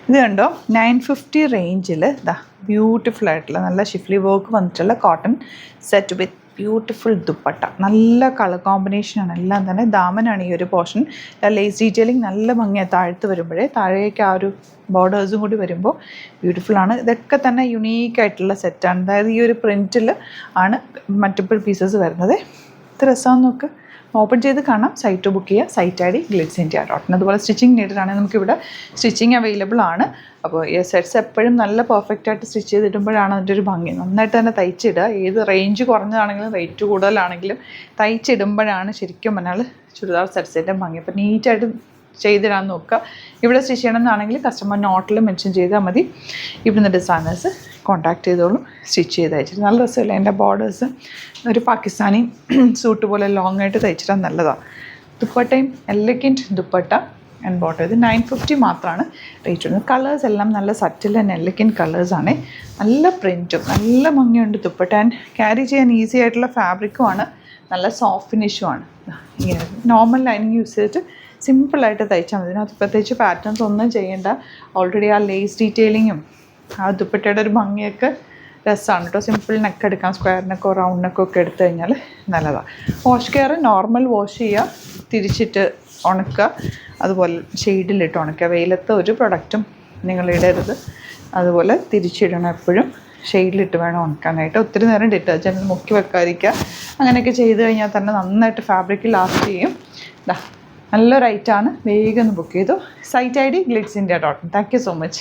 ഇത് കണ്ടോ 950 റേഞ്ചിൽ ഇതാ ബ്യൂട്ടിഫുൾ ആയിട്ടുള്ള നല്ല ഷിഫ്ലി വർക്ക് വന്നിട്ടുള്ള കോട്ടൺ സെറ്റ് വിത്ത് ബ്യൂട്ടിഫുൾ ദുപ്പട്ട. നല്ല കളർ കോമ്പിനേഷനാണ് എല്ലാം തന്നെ. ദാമനാണ് ഈ ഒരു പോർഷൻ. ലേസ് ഡീറ്റെയിലിംഗ് നല്ല ഭംഗിയാണ് താഴത്ത് വരുമ്പോഴേ. താഴേക്ക് ആ ഒരു ബോർഡേഴ്സും കൂടി വരുമ്പോൾ ബ്യൂട്ടിഫുള്ളാണ്. ഇതൊക്കെ തന്നെ യുണീക്കായിട്ടുള്ള സെറ്റാണ്. അതായത് ഈ ഒരു പ്രിൻറ്റിൽ ആണ് മൾട്ടിപ്പിൾ പീസസ് വരുന്നത്. ഇത് രസമാണെന്ന് നോക്ക്. ഓപ്പൺ ചെയ്ത് കാണാം. സൈറ്റ് ബുക്ക് ചെയ്യുക. Site I D glitzindia.in. അതുപോലെ സ്റ്റിച്ചിങ് നീഡഡ് ആണെങ്കിൽ നമുക്കിവിടെ സ്റ്റിച്ചിങ് അവൈലബിൾ ആണ്. അപ്പോൾ ഈ സെറ്റ്സ് എപ്പോഴും നല്ല പെർഫെക്റ്റ് ആയിട്ട് സ്റ്റിച്ച് ചെയ്തിടുമ്പോഴാണ് അതിൻ്റെ ഒരു ഭംഗി. നന്നായിട്ട് തന്നെ തയ്ച്ചിടുക. ഏത് റേഞ്ച് കുറഞ്ഞതാണെങ്കിലും റേറ്റ് കൂടുതലാണെങ്കിലും തയ്ച്ചിടുമ്പോഴാണ് ശരിക്കും പറഞ്ഞാൽ ചുരിദാർ സെറ്റ്സിൻ്റെ ഭംഗി. അപ്പോൾ നീറ്റായിട്ട് ചെയ്തിടാൻ നോക്കുക. ഇവിടെ സ്റ്റിച്ച് ചെയ്യണമെന്നാണെങ്കിൽ കസ്റ്റമർ നോട്ടിൽ മെൻഷൻ ചെയ്താൽ മതി. ഇവിടുന്ന് ഡിസൈനേഴ്സ് കോൺടാക്ട് ചെയ്തോളും. സ്റ്റിച്ച് ചെയ്ത് അയച്ചിട്ട് നല്ല രസമില്ല. എൻ്റെ ബോർഡേഴ്സ് ഒരു പാകിസ്ഥാനി സൂട്ട് പോലെ ലോങ് ആയിട്ട് തയ്ച്ചിട്ടാൽ നല്ലതാണ്. ദുപ്പട്ടയും എലഗൻറ്റ് ദുപ്പട്ട ആൻഡ് ബോട്ടം. ഇത് 950 മാത്രമാണ് റേറ്റ് വരുന്നത്. കളേഴ്സ് എല്ലാം നല്ല സറ്റിൽ ആൻഡ് എലഗൻറ്റ് കളേഴ്സാണ്. നല്ല പ്രിൻറ്റും നല്ല ഭംഗിയുണ്ട് ദുപ്പട്ട. ആൻഡ് ക്യാരി ചെയ്യാൻ ഈസി ആയിട്ടുള്ള ഫാബ്രിക്കുമാണ്. നല്ല സോഫ്റ്റ് ഫിനിഷുമാണ്. ഇങ്ങനെ നോർമൽ ലൈനിങ് യൂസ് ചെയ്തിട്ട് സിമ്പിളായിട്ട് തയ്ച്ചാൽ മതി. അതിനകത്ത് പ്രത്യേകിച്ച് പാറ്റേൺസ് ഒന്നും ചെയ്യേണ്ട. ഓൾറെഡി ആ ലേസ് ഡീറ്റെയിലിങ്ങും ആ ദുപ്പട്ടയുടെ ഒരു ഭംഗിയൊക്കെ രസമാണ് കേട്ടോ. സിമ്പിൾ നെക്ക് എടുക്കാം. സ്ക്വയർ നെക്കോ റൗണ്ട് നെക്കോ ഒക്കെ എടുത്തു കഴിഞ്ഞാൽ നല്ലതാണ്. വാഷ് കെയർ നോർമൽ വാഷ് ചെയ്യുക, തിരിച്ചിട്ട് ഉണക്കുക, അതുപോലെ ഷെയ്ഡിലിട്ട് ഉണക്കുക. വെയിലത്ത് ഒരു പ്രൊഡക്റ്റും നിങ്ങൾ ഇടരുത്. അതുപോലെ തിരിച്ചിടണം. എപ്പോഴും ഷെയ്ഡിലിട്ട് വേണം ഉണക്കാനായിട്ട്. ഒത്തിരി നേരം ഡിറ്റർജൻറ്റിൽ മുക്കി വെക്കാതിരിക്കുക. അങ്ങനെയൊക്കെ ചെയ്ത് കഴിഞ്ഞാൽ തന്നെ നന്നായിട്ട് ഫാബ്രിക് ലാസ്റ്റ് ചെയ്യും. നല്ല റൈറ്റാണ്. വേഗം ഒന്ന് ബുക്ക് ചെയ്തു. Site I D glitzindia.in. Thank you so much.